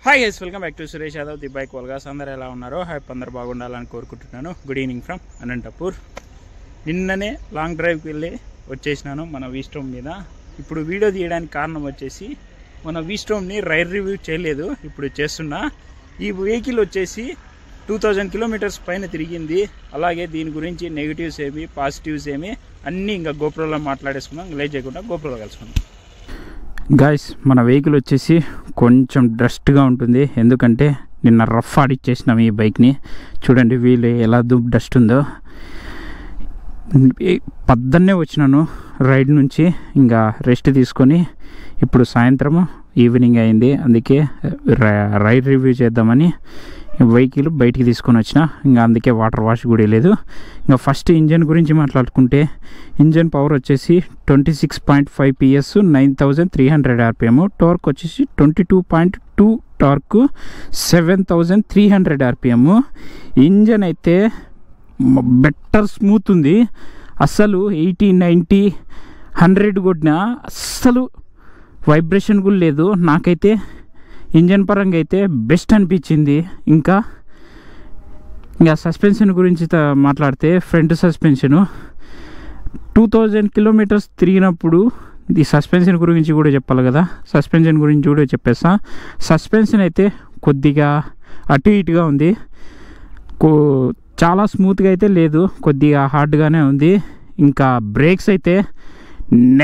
Hi guys, welcome back to Suresh Yadav the bike వల్గాస్. అందరూ ఎలా ఉన్నారో? హ్యాపీ, అందరు బాగుండాలని కోరుకుంటున్నాను. Good evening from Anantapur. నిన్ననే లాంగ్ డ్రైవ్కి వెళ్ళి వచ్చేసినాను మన వీస్టోమ్ మీద. ఇప్పుడు వీడియో తీయడానికి కారణం వచ్చేసి మన వీస్టోమ్ని రైడ్ రివ్యూ చేయలేదు, ఇప్పుడు చేస్తున్నా. ఈ వెహికల్ వచ్చేసి 2000 కిలోమీటర్స్ పైన తిరిగింది. అలాగే దీని గురించి నెగిటివ్స్ ఏమి పాజిటివ్స్ ఏమి అన్నీ ఇంకా గోప్రోలో మాట్లాడేసుకున్నాం. లేట్ చేయకుండా గోప్రోలో కలుసుకున్నాం. గాయస్, మన వెహికల్ వచ్చేసి కొంచెం డస్ట్గా ఉంటుంది, ఎందుకంటే నిన్న రఫ్ ఆడిచ్చేసినాం ఈ బైక్ని. చూడండి వీలు ఎలా డస్ట్ ఉందో. పొద్దున్నే వచ్చినాను రైడ్ నుంచి, ఇంకా రెస్ట్ తీసుకొని ఇప్పుడు సాయంత్రం ఈవినింగ్ అయింది. అందుకే రైడ్ రివ్యూ చేద్దామని వెహికల్ బయటికి తీసుకొని వచ్చిన. ఇంకా అందుకే వాటర్ వాష్ కూడా లేదు. ఇంకా ఫస్ట్ ఇంజన్ గురించి మాట్లాడుకుంటే, ఇంజన్ పవర్ వచ్చేసి 26.5 PS, 9300 RPM. టార్క్ వచ్చేసి 22.2 టార్క్, 7300 RPM. ఇంజన్ అయితే బెటర్ స్మూత్ ఉంది. అస్సలు 80, 90, 100 కొట్టినా అస్సలు వైబ్రేషన్ కూడా లేదు. నాకైతే ఇంజన్ పరంగా అయితే బెస్ట్ అనిపించింది. ఇంకా సస్పెన్షన్ గురించి మాట్లాడితే, ఫ్రంట్ సస్పెన్షను 2000 కిలోమీటర్స్ తిరిగినప్పుడు ఈ సస్పెన్షన్ గురించి కూడా చెప్పాలి కదా. సస్పెన్షన్ గురించి కూడా చెప్పేస్తా. సస్పెన్షన్ అయితే కొద్దిగా అటు ఇటుగా ఉంది, చాలా స్మూత్గా అయితే లేదు, కొద్దిగా హార్డ్గానే ఉంది. ఇంకా బ్రేక్స్ అయితే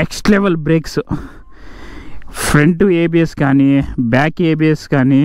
next level brakes. Front ABS కానీ బ్యాక్ ఏబిఎస్ కానీ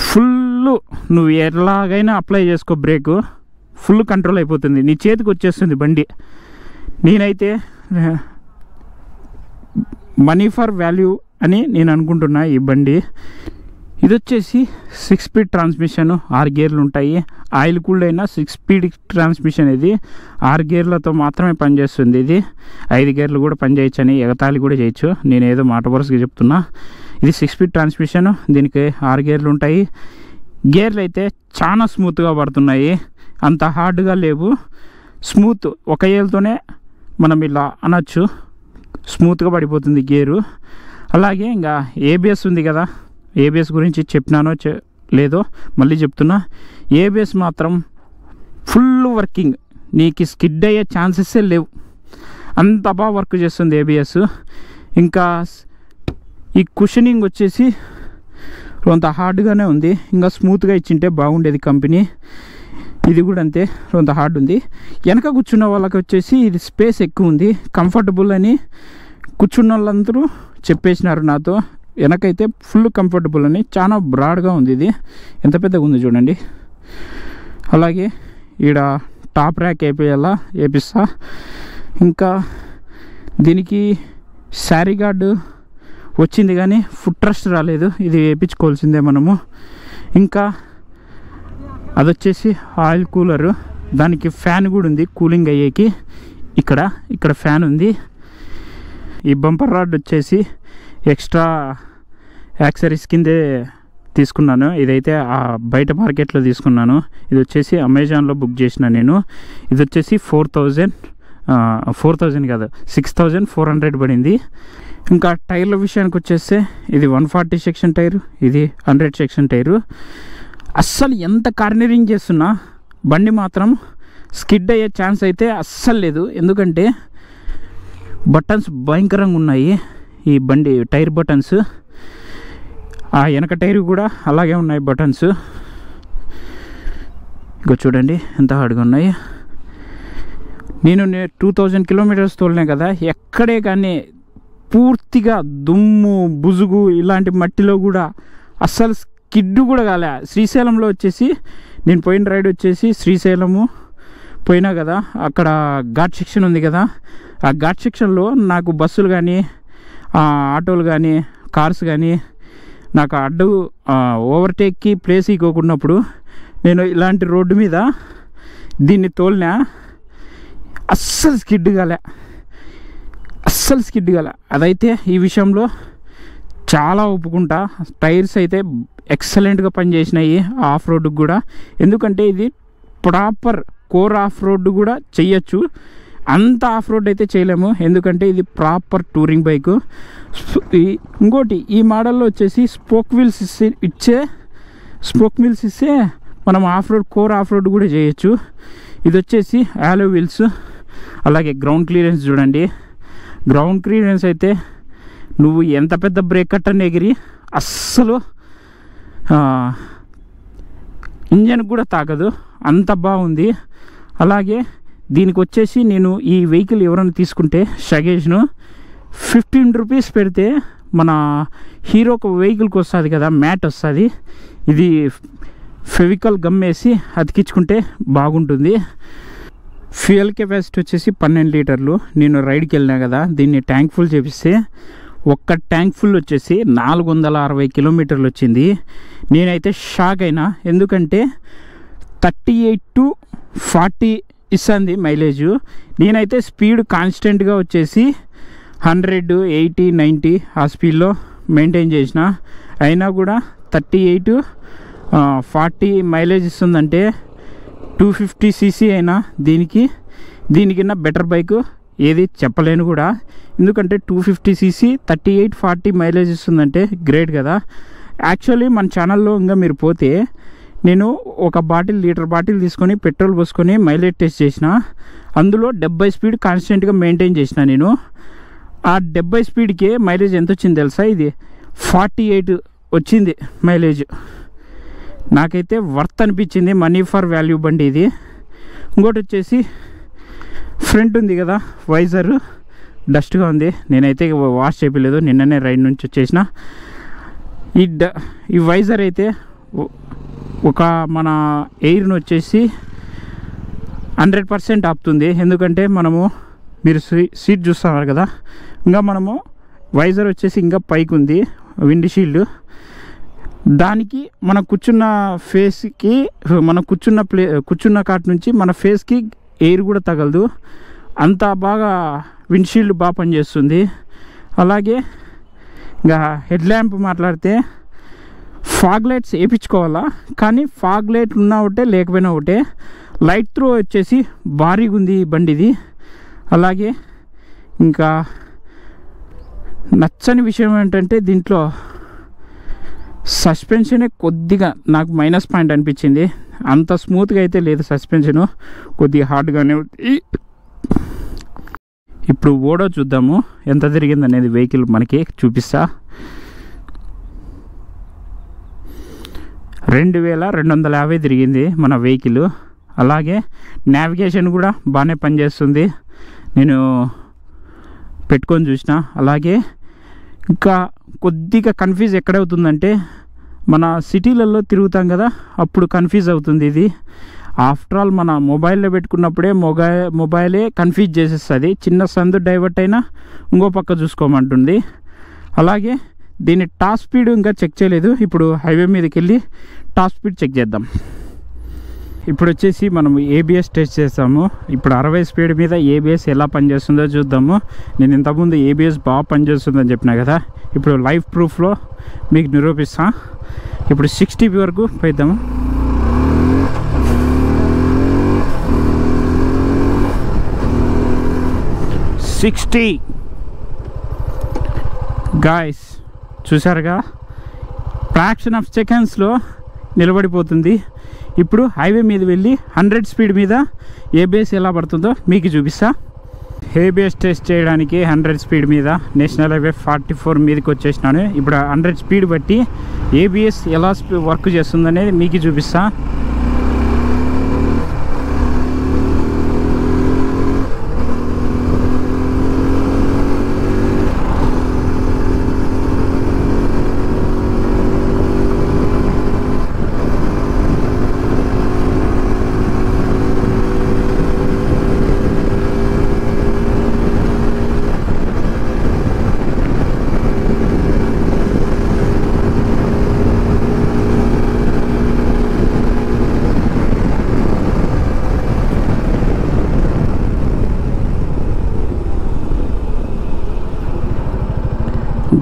ఫుల్, నువ్వు ఎలాగైనా అప్లై చేసుకో, బ్రేకు ఫుల్ కంట్రోల్ అయిపోతుంది, నీ చేతికి వచ్చేస్తుంది బండి. నేనైతే మనీ ఫర్ వాల్యూ అని నేను అనుకుంటున్నా ఈ బండి. ఇది వచ్చేసి 6 స్పీడ్ ట్రాన్స్మిషన్, 6 గేర్లు ఉంటాయి. ఆయిల్ కూల్డ్ అయినా 6 స్పీడ్ ట్రాన్స్మిషన్. ఇది 6 గేర్లతో మాత్రమే పనిచేస్తుంది. ఇది 5 గేర్లు కూడా పనిచేయచ్చని ఎగతాళి కూడా చేయొచ్చు, నేను ఏదో మాట వరుసగా చెప్తున్నా. ఇది 6 స్పీడ్ ట్రాన్స్మిషన్, దీనికి 6 గేర్లు ఉంటాయి. గేర్లు అయితే చాలా స్మూత్గా పడుతున్నాయి, అంత హార్డ్గా లేవు, స్మూత్. ఒక ఏళ్ళతోనే మనం ఇలా అనొచ్చు, స్మూత్గా పడిపోతుంది గేరు. అలాగే ఇంకా ఏబిఎస్ ఉంది కదా, ఏబిఎస్ గురించి చెప్పినానో లేదో మళ్ళీ చెప్తున్నా. ఏబిఎస్ మాత్రం ఫుల్ వర్కింగ్, నీకు స్కిడ్ అయ్యే ఛాన్సెస్సే లేవు, అంత బాగా వర్క్ చేస్తుంది ఏబిఎస్. ఇంకా ఈ కుషనింగ్ వచ్చేసి కొంత హార్డ్గానే ఉంది, ఇంకా స్మూత్గా ఇచ్చింటే బాగుండేది కంపెనీ. ఇది కూడా అంతే, కొంత హార్డ్ ఉంది. వెనక కూర్చున్న వాళ్ళకి వచ్చేసి ఇది స్పేస్ ఎక్కువ ఉంది, కంఫర్టబుల్ అని కూర్చున్న వాళ్ళందరూ చెప్పేసినారు నాతో. వెనకైతే ఫుల్ కంఫర్టబుల్ అని, చాలా బ్రాడ్గా ఉంది. ఇది ఎంత పెద్దగా ఉంది చూడండి. అలాగే ఈడ టాప్ ర్యాక్ వేపిస్తా. ఇంకా దీనికి శారీ గార్డు వచ్చింది కానీ ఫుట్ రెస్ట్ రాలేదు, ఇది వేయించుకోవాల్సిందే మనము. ఇంకా అదొచ్చేసి ఆయిల్ కూలరు, దానికి ఫ్యాన్ కూడా ఉంది కూలింగ్ అయ్యేకి. ఇక్కడ ఫ్యాన్ ఉంది. ఈ బంపర్ రాడ్ వచ్చేసి ఎక్స్ట్రా యాక్సరీస్ కిందే తీసుకున్నాను. ఇదైతే బయట మార్కెట్లో తీసుకున్నాను. ఇది వచ్చేసి అమెజాన్లో బుక్ చేసిన నేను. ఇది వచ్చేసి 4,000 కాదు 6,400 పడింది. ఇంకా టైర్ల విషయానికి వచ్చేస్తే, ఇది 140 సెక్షన్ టైరు, ఇది 100 సెక్షన్ టైరు. అస్సలు ఎంత కార్నరింగ్ చేస్తున్నా బండి మాత్రం స్కిడ్ అయ్యే ఛాన్స్ అయితే అస్సలు లేదు, ఎందుకంటే బటన్స్ భయంకరంగా ఉన్నాయి ఈ బండి టైర్ బటన్స్. ఆ వెనక టైర్ కూడా అలాగే ఉన్నాయి బటన్స్. ఇంకా చూడండి ఎంత హార్డ్గా ఉన్నాయి. నేను 2000 కిలోమీటర్స్ తోలినా కదా, ఎక్కడే కానీ పూర్తిగా దుమ్ము బుజుగు ఇలాంటి మట్టిలో కూడా అస్సలు స్కిడ్ కూడా కాలే. శ్రీశైలంలో వచ్చేసి నేను పోయిన రైడ్ వచ్చేసి శ్రీశైలము పోయినా కదా, అక్కడ ఘాట్ సెక్షన్ ఉంది కదా, ఆ ఘాట్ సెక్షన్లో నాకు బస్సులు కానీ ఆటోలు కానీ కార్స్ కానీ నాకు అడ్డు ఓవర్టేక్కి ప్లేస్ ఇవ్వకున్నప్పుడు నేను ఇలాంటి రోడ్డు మీద దీన్ని తోలినా అస్సలు స్కిడ్ కాలే. అదైతే ఈ విషయంలో చాలా ఒప్పుకుంటా. టైర్స్ అయితే ఎక్సలెంట్గా పనిచేసినాయి ఆఫ్ రోడ్డుకి కూడా, ఎందుకంటే ఇది ప్రాపర్ కోర్ ఆఫ్ రోడ్డు కూడా చెయ్యొచ్చు. అంత ఆఫ్ రోడ్ అయితే చేయలేము, ఎందుకంటే ఇది ప్రాపర్ టూరింగ్ బైకు. ఇంకోటి ఈ మోడల్లో వచ్చేసి స్పోక్ వీల్స్ ఇస్తే మనం of road core of road కూడా చేయొచ్చు. ఇది వచ్చేసి యాలో వీల్స్. అలాగే గ్రౌండ్ క్లియరెన్స్ చూడండి. గ్రౌండ్ క్లియరెన్స్ అయితే నువ్వు ఎంత పెద్ద బ్రేక్ కట్టని ఎగిరి అస్సలు ఇంజన్ కూడా తాకదు, అంత బాగుంది. అలాగే దీనికి వచ్చేసి నేను ఈ వెహికల్ ఎవరైనా తీసుకుంటే సజెషను 15 రూపీస్ పెడితే మన హీరోకు వెహికల్కి వస్తుంది కదా, మ్యాట్ వస్తుంది. ఇది ఫెవికల్ గమ్ వేసి అతికించుకుంటే బాగుంటుంది. ఫ్యూయల్ కెపాసిటీ వచ్చేసి 12 లీటర్లు. నేను రైడ్కి వెళ్ళినా కదా, దీన్ని ట్యాంక్ ఫుల్ చేపిస్తే ఒక్క ట్యాంక్ ఫుల్ వచ్చేసి 460 కిలోమీటర్లు వచ్చింది. నేనైతే షాక్ అయినా, ఎందుకంటే 38 to 40 ఇస్తుంది మైలేజ్. నేనైతే స్పీడ్ కాన్స్టెంట్గా వచ్చేసి 100, 80, 90 ఆ స్పీడ్లో మెయింటైన్ చేసిన, అయినా కూడా 38, 40 మైలేజ్ ఇస్తుందంటే 250cc అయినా దీనికన్నా బెటర్ బైక్ ఏది చెప్పలేను కూడా. ఎందుకంటే 250cc 38, 40 మైలేజ్ ఇస్తుందంటే గ్రేట్ కదా. యాక్చువల్లీ మన ఛానల్లో ఇంకా మీరు పోతే నేను ఒక లీటర్ బాటిల్ తీసుకొని పెట్రోల్ పోసుకొని మైలేజ్ టెస్ట్ చేసిన, అందులో 70 స్పీడ్ కాన్స్టెంట్గా మెయింటైన్ చేసిన. నేను ఆ 70 స్పీడ్కే మైలేజ్ ఎంత వచ్చింది తెలుసా? ఇది 48 వచ్చింది మైలేజ్. నాకైతే వర్త్ అనిపించింది, మనీ ఫర్ వాల్యూ బండి ఇది. ఇంకోటి వచ్చేసి ఫ్రంట్ ఉంది కదా వైజర్, డస్ట్గా ఉంది. నేనైతే వాష్ చేయలేదు, నిన్ననే రైడ్ నుంచి వచ్చేసిన. ఈ వైజర్ అయితే ఒక మన ఎయిర్ని వచ్చేసి 100% ఆపుతుంది. ఎందుకంటే మీరు సీట్ చూస్తున్నారు కదా, ఇంకా మనము వైజర్ వచ్చేసి ఇంకా పైకి ఉంది విండ్ షీల్డ్. దానికి మనం కూర్చున్న ఫేస్కి, మనం కూర్చున్న కాట్ నుంచి మన ఫేస్కి ఎయిర్ కూడా తగలదు, అంత బాగా విండ్షీల్డ్ బాగా పనిచేస్తుంది. అలాగే ఇంకా హెడ్ ల్యాంప్ మాట్లాడితే ఫాగ్ లైట్స్ వేయించుకోవాలా, కానీ ఫాగ్ లైట్ ఉన్నా ఒకటే లేకపోయినా ఒకటే. లైట్ త్రో వచ్చేసి భారీగా ఉంది ఈ బండిది. అలాగే ఇంకా నచ్చని విషయం ఏంటంటే దీంట్లో సస్పెన్షనే కొద్దిగా నాకు మైనస్ పాయింట్ అనిపించింది. అంత స్మూత్గా అయితే లేదు సస్పెన్షను, కొద్దిగా హార్డ్గానే ఉంది. ఇప్పుడు ఓడో చూద్దాము ఎంత తిరిగింది అనేది వెహికల్ మనకి చూపిస్తా. 2250 తిరిగింది మన వెహికల్. అలాగే నావిగేషన్ కూడా బాగానే పనిచేస్తుంది, నేను పెట్టుకొని చూసిన. అలాగే ఇంకా కొద్దిగా కన్ఫ్యూజ్ ఎక్కడవుతుందంటే మన సిటీలలో తిరుగుతాం కదా, అప్పుడు కన్ఫ్యూజ్ అవుతుంది ఇది. ఆఫ్టర్ ఆల్ మన మొబైల్లో పెట్టుకున్నప్పుడే మొబైలే కన్ఫ్యూజ్ చేసేస్తుంది. చిన్న సందు డైవర్ట్ అయినా ఇంకో పక్క చూసుకోమంటుంది. అలాగే దీని టాప్ స్పీడ్ ఇంకా చెక్ చేయలేదు, ఇప్పుడు హైవే మీదకి వెళ్ళి టాప్ స్పీడ్ చెక్ చేద్దాం. ఇప్పుడు వచ్చేసి మనం ఏబిఎస్ టెస్ట్ చేస్తాము. ఇప్పుడు 60 స్పీడ్ మీద ఏబిఎస్ ఎలా పనిచేస్తుందో చూద్దాము. నేను ఇంతకుముందు ఏబిఎస్ బాగా పనిచేస్తుందని చెప్పినా కదా, ఇప్పుడు లైవ్ ప్రూఫ్లో మీకు నిరూపిస్తా. ఇప్పుడు 60 వరకు పోయిద్దాము. గాయ్స్ చూసారుగా, ఫ్రాక్షన్ ఆఫ్ సెకండ్స్లో నిలబడిపోతుంది. ఇప్పుడు హైవే మీద వెళ్ళి 100 స్పీడ్ మీద ఏబిఎస్ ఎలా పడుతుందో మీకు చూపిస్తా. ఏబిఎస్ టెస్ట్ చేయడానికి 100 స్పీడ్ మీద నేషనల్ హైవే 44 మీదకి వచ్చేసినాను. ఇప్పుడు 100 స్పీడ్ బట్టి ఏబిఎస్ ఎలా వర్క్ చేస్తుందనేది మీకు చూపిస్తా.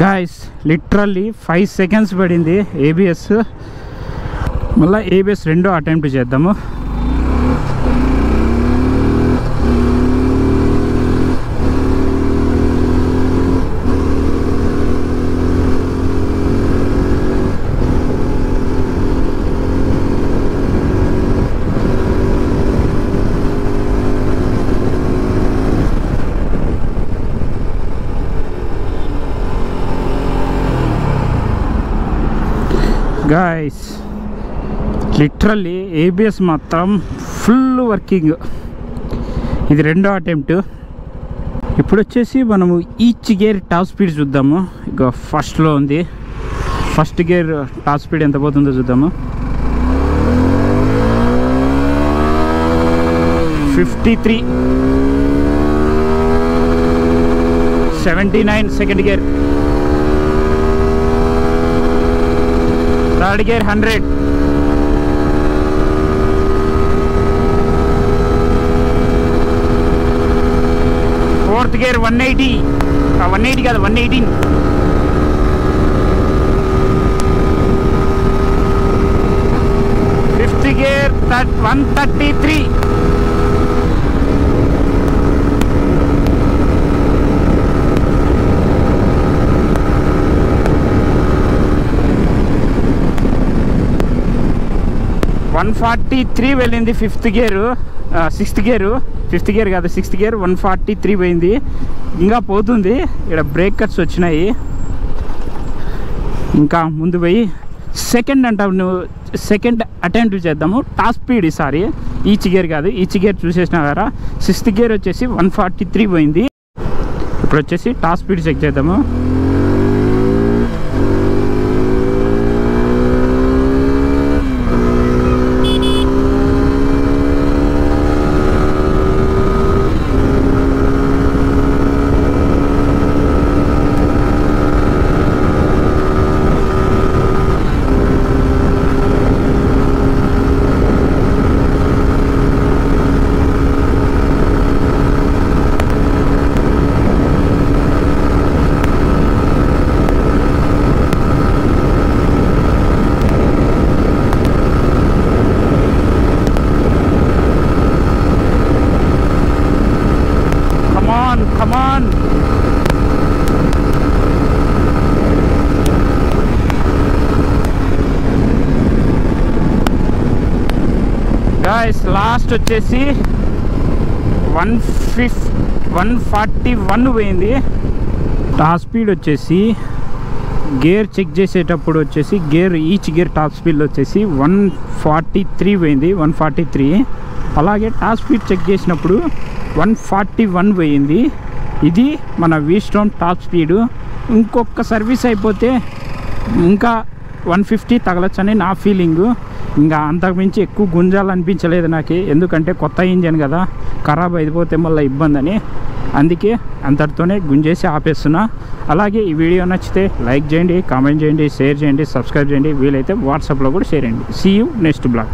గాయస్ లిటరల్లీ 5 సెకండ్స్ పడింది ఏబిఎస్. మళ్ళీ ఏబిఎస్ రెండో అటెంప్ట్ చేద్దాము. గాయ్స్ లిటరల్లీ ఏబిఎస్ మాత్రం ఫుల్ వర్కింగ్. ఇది రెండో అటెంప్ట్. ఇప్పుడు వచ్చేసి మనము ఈచ్ గేర్ టాప్ స్పీడ్ చూద్దాము. ఇక ఫస్ట్లో ఉంది, ఫస్ట్ గేర్ టాప్ స్పీడ్ ఎంత పోతుందో చూద్దాము. 53, 79 second gear, third gear 100, fourth gear 180, 180 కాదు 118, ఫిఫ్త్ గేర్ 133, వెళ్ళింది ఫిఫ్త్ గేరు. ఫిఫ్త్ గేర్ కాదు సిక్స్త్ గేర్ 143 పోయింది. ఇంకా పోతుంది. ఇక్కడ బ్రేక్ కట్స్ వచ్చినాయి. ఇంకా ముందు పోయి సెకండ్ అంటావు నువ్వు, సెకండ్ అటెంప్ట్ చేద్దాము. టాప్ స్పీడ్ ఈసారి ఈచ్ గేర్ కాదు, ఈచ్ గేర్ చూసేసినా కదా. సిక్స్త్ గేర్ వచ్చేసి 143 పోయింది. ఇప్పుడు వచ్చేసి టాప్ స్పీడ్ చెక్ చేద్దాము. 'Guys' లాస్ట్ వచ్చేసి 141 పోయింది. టాప్ స్పీడ్ వచ్చేసి గేర్ చెక్ చేసేటప్పుడు వచ్చేసి ఈచ్ గేర్ టాప్ స్పీడ్ వచ్చేసి 143 పోయింది, 143. అలాగే టాప్ స్పీడ్ చెక్ చేసినప్పుడు 141 పోయింది. ఇది మన వీస్టోన్ టాప్ స్పీడు. ఇంకొక సర్వీస్ అయిపోతే ఇంకా 150 తగలచ్చని నా ఫీలింగు. ఇంకా అంతకుమించి ఎక్కువ గుంజాలనిపించలేదు నాకు, ఎందుకంటే కొత్త ఇంజన్ కదా, ఖరాబ్ అయిపోతే మళ్ళీ ఇబ్బంది అని. అందుకే అంతటితోనే గుంజేసి ఆపేస్తున్నా. అలాగే ఈ వీడియో నచ్చితే లైక్ చేయండి, కామెంట్ చేయండి, షేర్ చేయండి, సబ్స్క్రైబ్ చేయండి, వీలైతే వాట్సాప్లో కూడా షేర్ చేయండి. See you next blog.